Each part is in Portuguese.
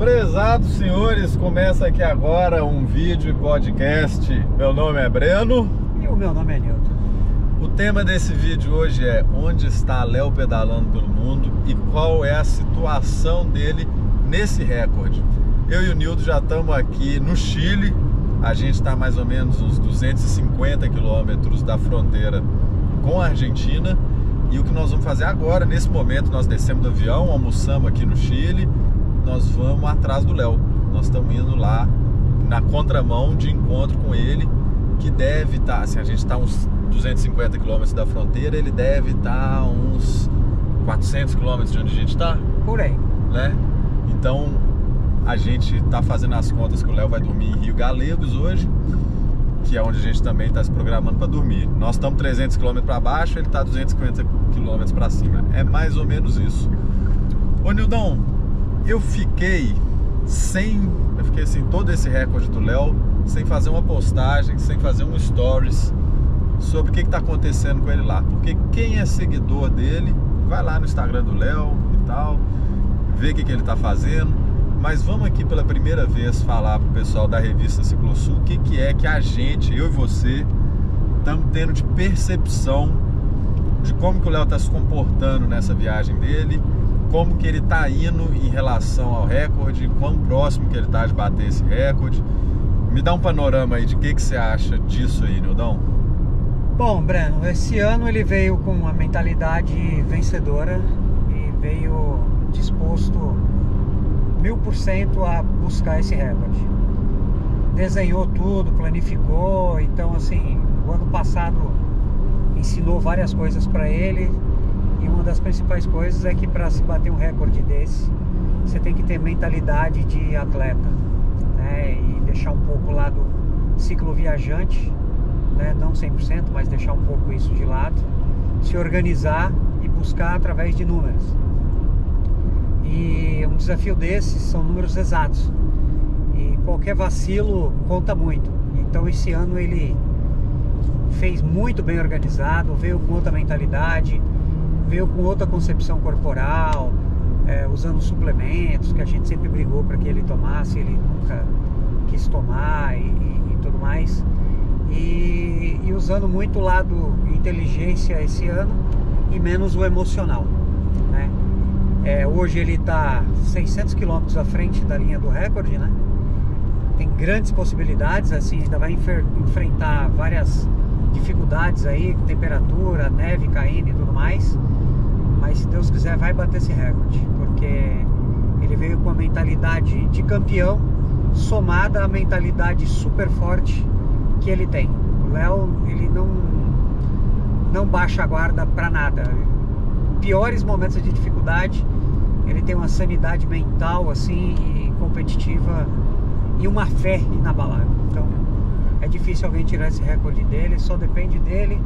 Prezados senhores, começa aqui agora um vídeo e podcast. Meu nome é Breno. E o meu nome é Nilton. O tema desse vídeo hoje é: onde está Léo pedalando pelo mundo e qual é a situação dele nesse recorde. Eu e o Nilton já estamos aqui no Chile. A gente está mais ou menos uns 250 quilômetros da fronteira com a Argentina. E o que nós vamos fazer agora, nesse momento, nós descemos do avião, almoçamos aqui no Chile. Nós vamos atrás do Léo. Nós estamos indo lá na contramão de encontro com ele, que deve estar, assim, a gente está uns 250 quilômetros da fronteira, ele deve estar uns 400 quilômetros de onde a gente está. Por aí. Né? Então, a gente está fazendo as contas que o Léo vai dormir em Rio Galegos hoje, que é onde a gente também está se programando para dormir. Nós estamos 300 km para baixo, ele está 250 km para cima. É mais ou menos isso. Ô Nildão, eu fiquei assim, todo esse recorde do Léo, sem fazer uma postagem, sem fazer um stories sobre o que está acontecendo com ele lá. Porque quem é seguidor dele, vai lá no Instagram do Léo e tal, vê o que ele está fazendo. Mas vamos aqui pela primeira vez falar pro pessoal da revista Ciclosul o que é que a gente, eu e você, estamos tendo de percepção de como que o Léo está se comportando nessa viagem dele, como que ele está indo em relação ao recorde, quão próximo que ele está de bater esse recorde. Me dá um panorama aí de que você acha disso aí, Nildão. Bom, Breno, esse ano ele veio com uma mentalidade vencedora e veio disposto 1000% a buscar esse recorde. Desenhou tudo, planificou. Então, assim, o ano passado ensinou várias coisas para ele, e uma das principais coisas é que para se bater um recorde desse, você tem que ter mentalidade de atleta, né? E deixar um pouco lá do ciclo viajante, né? Não 100%, mas deixar um pouco isso de lado, se organizar e buscar através de números. E um desafio desses são números exatos, e qualquer vacilo conta muito. Então esse ano ele fez muito bem organizado, veio com outra mentalidade, veio com outra concepção corporal, usando suplementos que a gente sempre brigou para que ele tomasse, ele nunca quis tomar e tudo mais, e usando muito o lado inteligência esse ano e menos o emocional, né? Hoje ele está 600 km à frente da linha do recorde, né? Tem grandes possibilidades, assim, ainda vai enfrentar várias dificuldades aí, temperatura, neve caindo e tudo mais. Mas se Deus quiser vai bater esse recorde, porque ele veio com a mentalidade de campeão, somada à mentalidade super forte que ele tem. O Léo, ele não baixa a guarda para nada. Piores momentos de dificuldade, ele tem uma sanidade mental assim e competitiva e uma fé inabalável. Então é difícil alguém tirar esse recorde dele, só depende dele,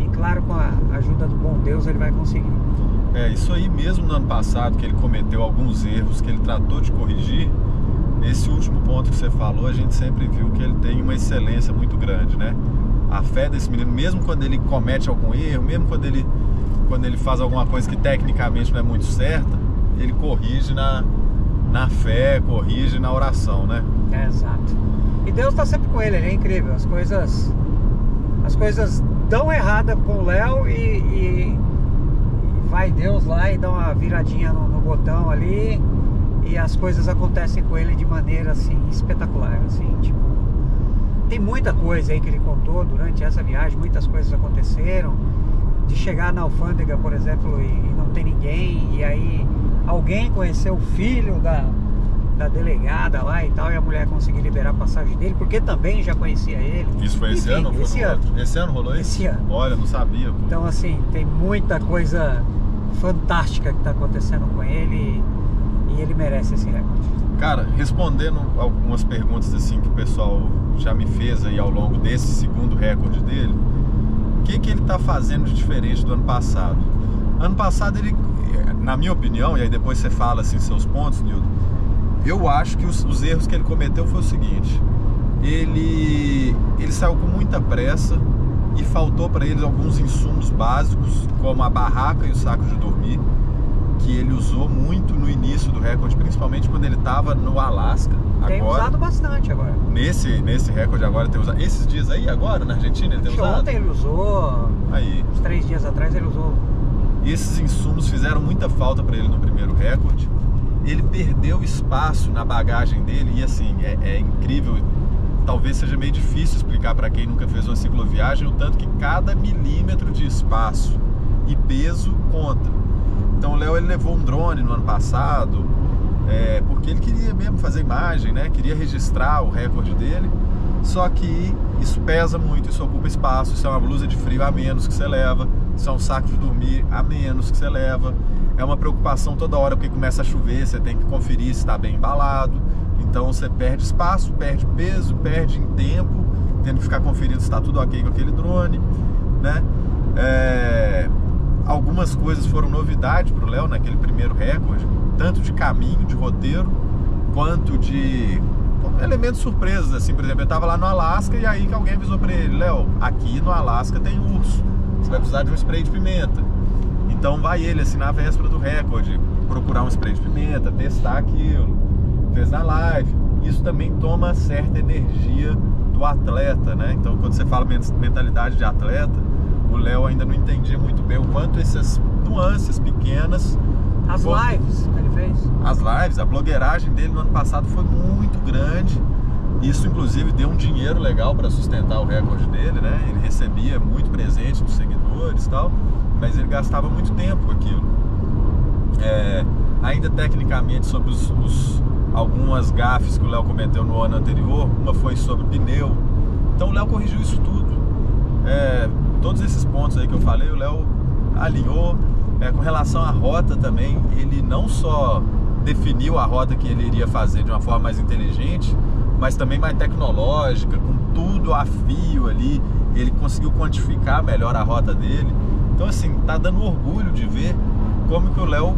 e claro, com a ajuda do bom Deus ele vai conseguir. Isso aí mesmo no ano passado, que ele cometeu alguns erros que ele tratou de corrigir. Esse último ponto que você falou, a gente sempre viu que ele tem uma excelência muito grande, né? A fé desse menino, mesmo quando ele comete algum erro, mesmo quando ele faz alguma coisa que tecnicamente não é muito certa, ele corrige na fé, corrige na oração, né? Exato. E Deus está sempre com ele é incrível. As coisas dão errada com o Léo e vai Deus lá e dá uma viradinha no botão ali, e as coisas acontecem com ele de maneira assim espetacular, assim, tipo, tem muita coisa aí que ele contou durante essa viagem, muitas coisas aconteceram. De chegar na alfândega, por exemplo, e não tem ninguém, e aí alguém conheceu o filho da delegada lá e tal, e a mulher conseguiu liberar a passagem dele, porque também já conhecia ele. Isso foi esse ano? Esse ano. Esse ano rolou isso? Esse ano. Olha, não sabia. Pô. Então, assim, tem muita coisa fantástica que está acontecendo com ele, e ele merece esse recorde. Cara, respondendo algumas perguntas assim que o pessoal já me fez aí ao longo desse segundo recorde dele, o que ele está fazendo de diferente do ano passado? Ano passado ele, na minha opinião, e aí depois você fala assim seus pontos, Nildo, eu acho que os erros que ele cometeu foi o seguinte: ele saiu com muita pressa e faltou para ele alguns insumos básicos, como a barraca e o saco de dormir. que ele usou muito no início do recorde, principalmente quando ele estava no Alasca. Tem usado bastante agora. Nesse recorde agora tem usado. Esses dias aí agora na Argentina ele tem usado? Ontem ele usou. Aí. Uns 3 dias atrás ele usou. E esses insumos fizeram muita falta para ele no primeiro recorde. Ele perdeu espaço na bagagem dele e assim, é incrível. Talvez seja meio difícil explicar para quem nunca fez uma cicloviagem o tanto que cada milímetro de espaço e peso conta. Então o Léo ele levou um drone no ano passado, porque ele queria mesmo fazer imagem, né? Queria registrar o recorde dele. Só que isso pesa muito, isso ocupa espaço, isso é uma blusa de frio a menos que você leva, isso é um saco de dormir a menos que você leva. É uma preocupação toda hora porque começa a chover, você tem que conferir se está bem embalado. Então você perde espaço, perde peso, perde em tempo, tendo que ficar conferindo se está tudo ok com aquele drone, né? Algumas coisas foram novidade para o Léo naquele primeiro recorde, tanto de caminho, de roteiro, quanto de elementos surpresos, assim. Por exemplo, ele estava lá no Alasca e aí que alguém avisou para ele: Léo, aqui no Alasca tem urso, você vai precisar de um spray de pimenta. Então vai ele, assim, na véspera do recorde, procurar um spray de pimenta, testar aquilo, fez na live. Isso também toma certa energia do atleta, né? Então quando você fala mentalidade de atleta, o Léo ainda não entendia muito bem o quanto essas nuances pequenas... As lives que ele fez. As lives, a blogueiragem dele no ano passado foi muito grande. Isso inclusive deu um dinheiro legal para sustentar o recorde dele, né? Ele recebia muito presente dos seguidores e tal, mas ele gastava muito tempo com aquilo. Ainda tecnicamente sobre algumas gafes que o Léo cometeu no ano anterior, uma foi sobre pneu. Então o Léo corrigiu isso tudo. Todos esses pontos aí que eu falei, o Léo alinhou. Com relação à rota também, ele não só definiu a rota que ele iria fazer de uma forma mais inteligente, mas também mais tecnológica, com tudo a fio ali. Ele conseguiu quantificar melhor a rota dele. Então assim, tá dando orgulho de ver como que o Léo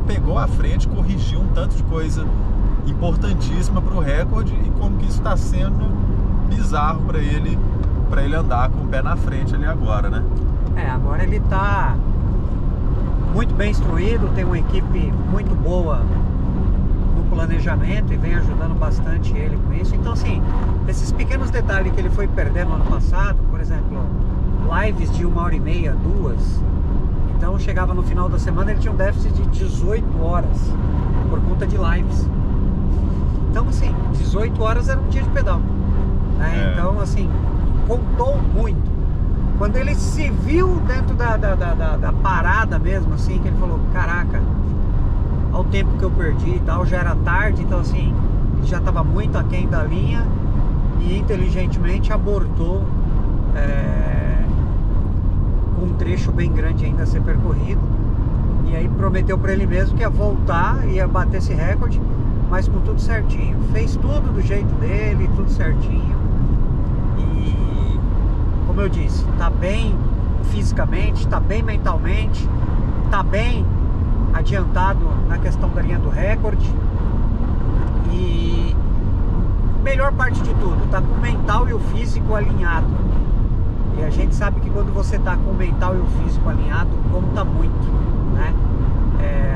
pegou a frente, corrigiu um tanto de coisa importantíssima para o recorde e como que isso está sendo bizarro para ele andar com o pé na frente ali agora, né? Agora ele tá muito bem instruído, tem uma equipe muito boa no planejamento e vem ajudando bastante ele com isso. Então assim, esses pequenos detalhes que ele foi perdendo no ano passado, por exemplo, lives de 1h30, 2, então chegava no final da semana, ele tinha um déficit de 18 horas por conta de lives. Então assim, 18 horas era um dia de pedal, né? Então assim, contou muito. Quando ele se viu dentro da parada mesmo, assim, que ele falou: caraca, ao tempo que eu perdi e tal, já era tarde, então assim, ele já estava muito aquém da linha e inteligentemente abortou um trecho bem grande ainda a ser percorrido. E aí prometeu para ele mesmo que ia voltar, ia bater esse recorde, mas com tudo certinho. Fez tudo do jeito dele, tudo certinho. E, como eu disse, tá bem fisicamente, tá bem mentalmente, tá bem adiantado na questão da linha do recorde. E melhor parte de tudo, tá com o mental e o físico alinhado. E a gente sabe que quando você tá com o mental e o físico alinhado, conta muito, né?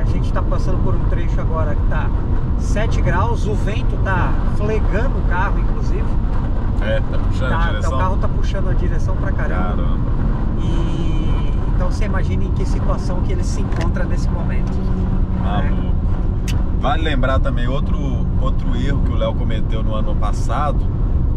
A gente tá passando por um trecho agora que tá 7 graus, o vento tá flegando o carro, inclusive. Tá puxando a direção. O carro tá puxando a direção pra caramba. E então você imagina em que situação que ele se encontra nesse momento. Né? Vale lembrar também outro erro que o Léo cometeu no ano passado,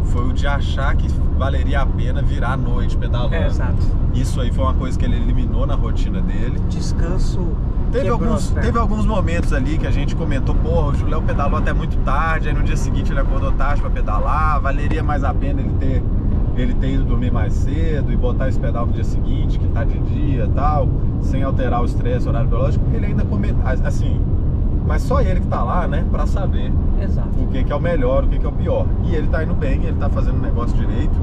foi o de achar que valeria a pena virar à noite pedalando. Exato. Isso aí foi uma coisa que ele eliminou na rotina dele. Descanso. Teve alguns momentos ali que a gente comentou: porra, o Léo pedalou até muito tarde, aí no dia seguinte ele acordou tarde para pedalar, valeria mais a pena ele ter ido dormir mais cedo e botar esse pedal no dia seguinte, que tá de dia e tal, sem alterar o estresse, o horário biológico. Ele ainda assim, mas só ele que tá lá, né, pra saber. Exato. O que é o melhor, o que é o pior. E ele tá indo bem, ele tá fazendo o negócio direito.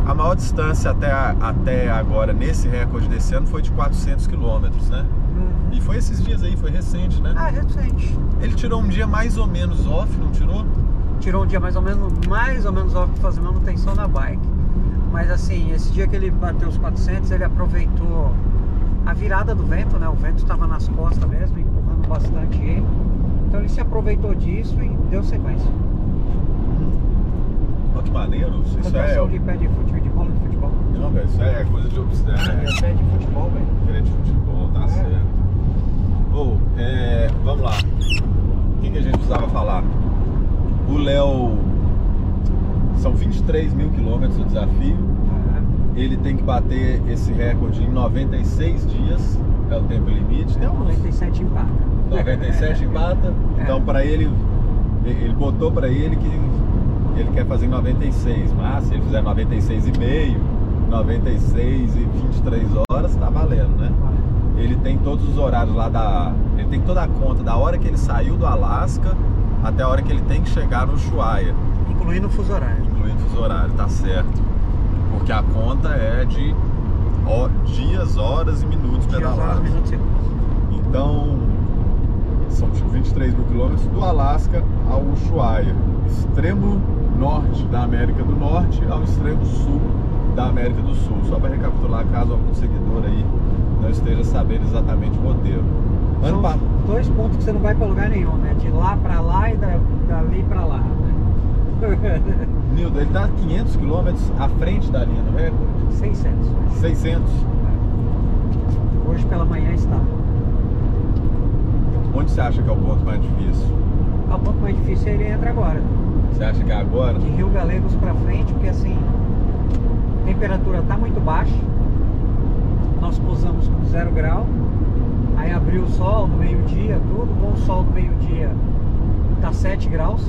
A maior distância até agora, nesse recorde desse ano, foi de 400 km, né? E foi esses dias aí, foi recente, né? Recente. Ele tirou um dia mais ou menos off, não tirou? Tirou um dia mais ou menos off para fazer manutenção na bike. Mas assim, esse dia que ele bateu os 400, ele aproveitou a virada do vento, né? O vento estava nas costas mesmo, empurrando bastante ele. Então ele se aproveitou disso e deu sequência. Olha que maneiro. Isso Conversão de pé de futebol, de bola de futebol. Não, velho, isso é coisa de obstáculo. É pé de futebol, velho. Pé de futebol, tá certo. Vamos lá. O que a gente precisava falar? O Léo... São 23 mil quilômetros o desafio. Ele tem que bater esse recorde em 96 dias. É o tempo limite. Tem 97 empata. 97 empata. Então para ele botou para ele que ele quer fazer em 96. Mas se ele fizer 96,5, 96 e 23 horas, tá valendo, né? Ele tem todos os horários lá ele tem toda a conta da hora que ele saiu do Alasca até a hora que ele tem que chegar no Ushuaia. Incluindo o fuso horário. Incluindo o fuso horário, tá certo. Porque a conta é de dias, horas e minutos pedalados. Então, são 23 mil quilômetros do Alasca ao Ushuaia. Extremo norte da América do Norte ao extremo sul da América do Sul. Só para recapitular, caso algum seguidor aí não esteja sabendo exatamente o roteiro. São 2 pontos que você não vai para lugar nenhum, né? De lá para lá e dali para lá. Nildo, ele tá 500 quilômetros à frente da linha do recorde? 600. 600? Hoje pela manhã está. Onde você acha que é o ponto mais difícil? O ponto mais difícil ele entra agora. Você acha que é agora? De Rio Galegos para frente, porque assim, a temperatura tá muito baixa. Nós pousamos com 0 grau. Aí abriu o sol no meio-dia, tudo. Com o sol no meio-dia tá 7 graus.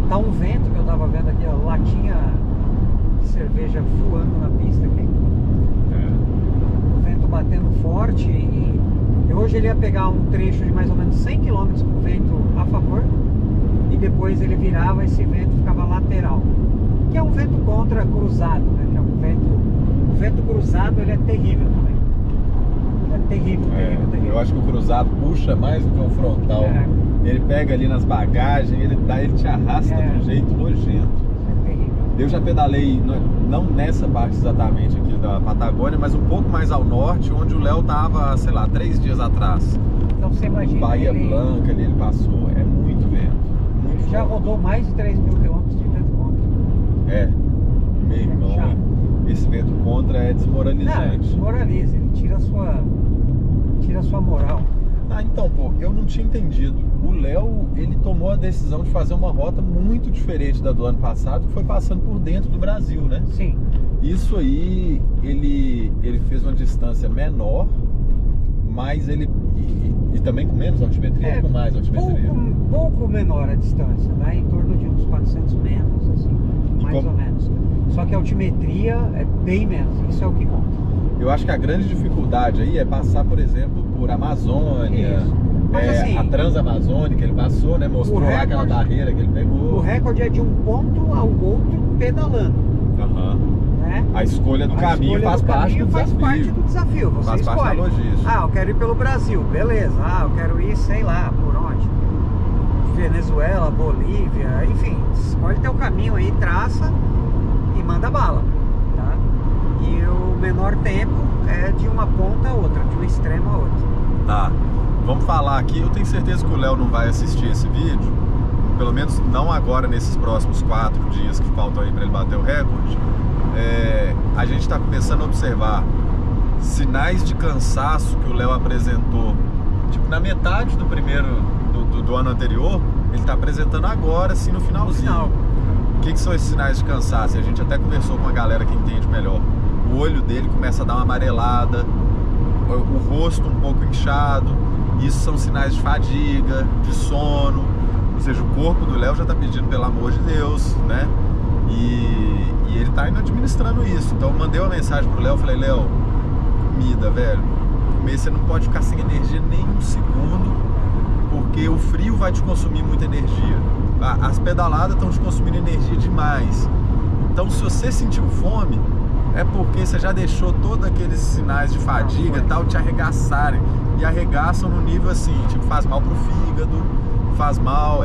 Tá um vento que eu tava vendo aqui, ó, latinha de cerveja voando na pista aqui. O vento batendo forte e hoje ele ia pegar um trecho de mais ou menos 100 km com vento a favor e depois ele virava e esse vento ficava lateral. Que é um vento contra cruzado, né? Que é o vento cruzado ele é terrível também. Ele é terrível, terrível. Eu acho que o cruzado puxa mais do que o frontal. Ele pega ali nas bagagens, ele te arrasta de um jeito nojento. É terrível. Eu já pedalei, não nessa parte exatamente aqui da Patagônia, mas um pouco mais ao norte, onde o Léo tava, sei lá, 3 dias atrás. Então você imagina. Bahia Blanca ali ele passou, é muito vento. Muito já rodou mais de 3 mil quilômetros de vento contra. Meu irmão, esse vento contra é desmoralizante. Não, desmoraliza, ele tira a sua moral. Então, pô, eu não tinha entendido. O Léo, ele tomou a decisão de fazer uma rota muito diferente da do ano passado, que foi passando por dentro do Brasil, né? Sim. Isso aí, ele fez uma distância menor, mas ele... E também com menos altimetria ou com mais altimetria? Pouco menor a distância, né? Em torno de uns 400 metros, assim, mais ou menos. Só que a altimetria é bem menos, isso é o que conta. Eu acho que a grande dificuldade aí é passar, por exemplo, por Amazônia, assim, a Transamazônica, ele passou, né? Mostrou lá aquela barreira que ele pegou. O recorde é de um ponto ao outro pedalando. Né? A escolha do caminho faz parte do desafio. Você faz escolhe. Parte da logística. Eu quero ir pelo Brasil, beleza. Eu quero ir, sei lá, por onde. Venezuela, Bolívia, enfim. Escolhe teu caminho aí, traça e manda bala. Tá? E o menor tempo é de uma ponta a outra, de um extremo a outro. Tá, vamos falar aqui. Eu tenho certeza que o Léo não vai assistir esse vídeo, pelo menos não agora, nesses próximos 4 dias que faltam aí para ele bater o recorde. A gente está começando a observar sinais de cansaço que o Léo apresentou, tipo, na metade do do ano anterior. Ele está apresentando agora, assim, no finalzinho. O que são esses sinais de cansaço? A gente até conversou com a galera que entende melhor. O olho dele começa a dar uma amarelada, o rosto um pouco inchado. Isso são sinais de fadiga, de sono. Ou seja, o corpo do Léo já está pedindo pelo amor de Deus, né? E ele está indo administrando isso. Então eu mandei uma mensagem pro Léo, falei: Léo, comida, velho. Comer, você não pode ficar sem energia nem um segundo, porque o frio vai te consumir muita energia. As pedaladas estão te consumindo energia demais. Então, se você sentiu fome, é porque você já deixou todos aqueles sinais de fadiga e tal te arregaçarem. E arregaçam no nível assim, tipo, faz mal pro fígado, faz mal,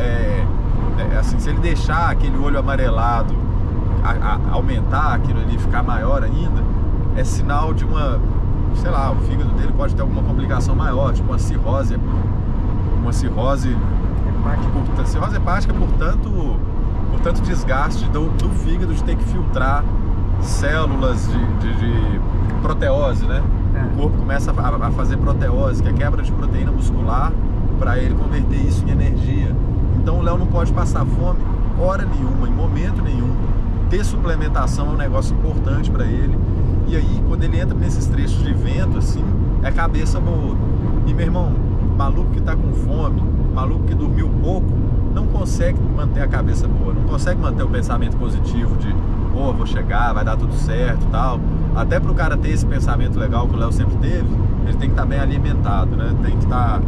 assim, se ele deixar aquele olho amarelado aumentar, aquilo ali ficar maior ainda, é sinal de uma sei lá, o fígado dele pode ter alguma complicação maior, tipo uma cirrose hepática, por tanto desgaste do fígado de ter que filtrar células de proteose, né? O corpo começa a fazer proteose, que é quebra de proteína muscular, para ele converter isso em energia. Então o Léo não pode passar fome hora nenhuma, em momento nenhum. Ter suplementação é um negócio importante para ele. E aí, quando ele entra nesses trechos de vento, assim, é cabeça boa. E, meu irmão, maluco que tá com fome, maluco que dormiu pouco, não consegue manter a cabeça boa, não consegue manter o pensamento positivo de, pô, vou chegar, vai dar tudo certo e tal. Até pro cara ter esse pensamento legal que o Léo sempre teve, ele tem que estar bem alimentado, né? Tem que estar...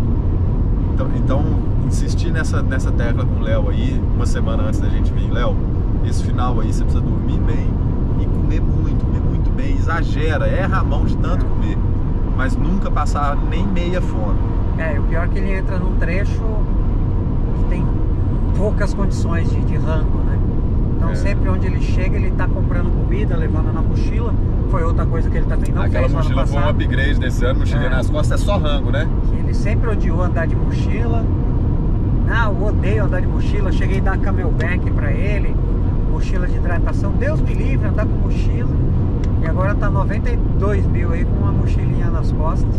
Então, insistir nessa tecla com o Léo aí, uma semana antes da gente vir, Léo, esse final aí você precisa dormir bem e comer muito bem, exagera, erra a mão de tanto comer, mas nunca passar nem meia fome. O pior é que ele entra num trecho que tem poucas condições de rango, né? Então sempre onde ele chega, ele tá comprando comida, levando na mochila. Foi outra coisa que ele também não fez no ano passado. Aquela mochila foi um upgrade desse ano, mochilinha nas costas é só rango, né? Ele sempre odiou andar de mochila. Eu odeio andar de mochila. Cheguei a dar camelback pra ele, mochila de hidratação. Deus me livre andar com mochila. E agora tá 92 mil aí com uma mochilinha nas costas,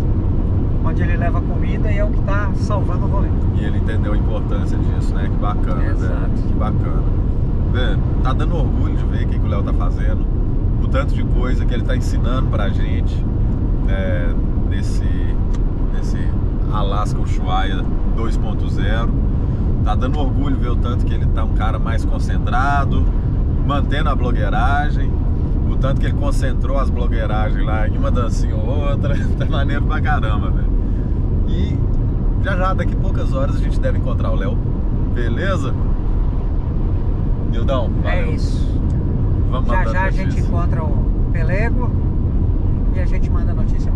onde ele leva comida e é o que tá salvando o rolê. E ele entendeu a importância disso, né? Que bacana, velho. Que bacana. Velho, tá dando orgulho de ver o que o Léo tá fazendo, o tanto de coisa que ele tá ensinando pra gente, nesse Alaska Ushuaia 2.0. Tá dando orgulho ver o tanto que ele tá um cara mais concentrado, mantendo a blogueiragem, o tanto que ele concentrou as blogueiragens lá em uma dancinha ou outra. Tá maneiro pra caramba, velho. E já daqui poucas horas a gente deve encontrar o Léo, beleza? Nildão, valeu. É isso. Vamos já a gente encontra o Pelego e a gente manda a notícia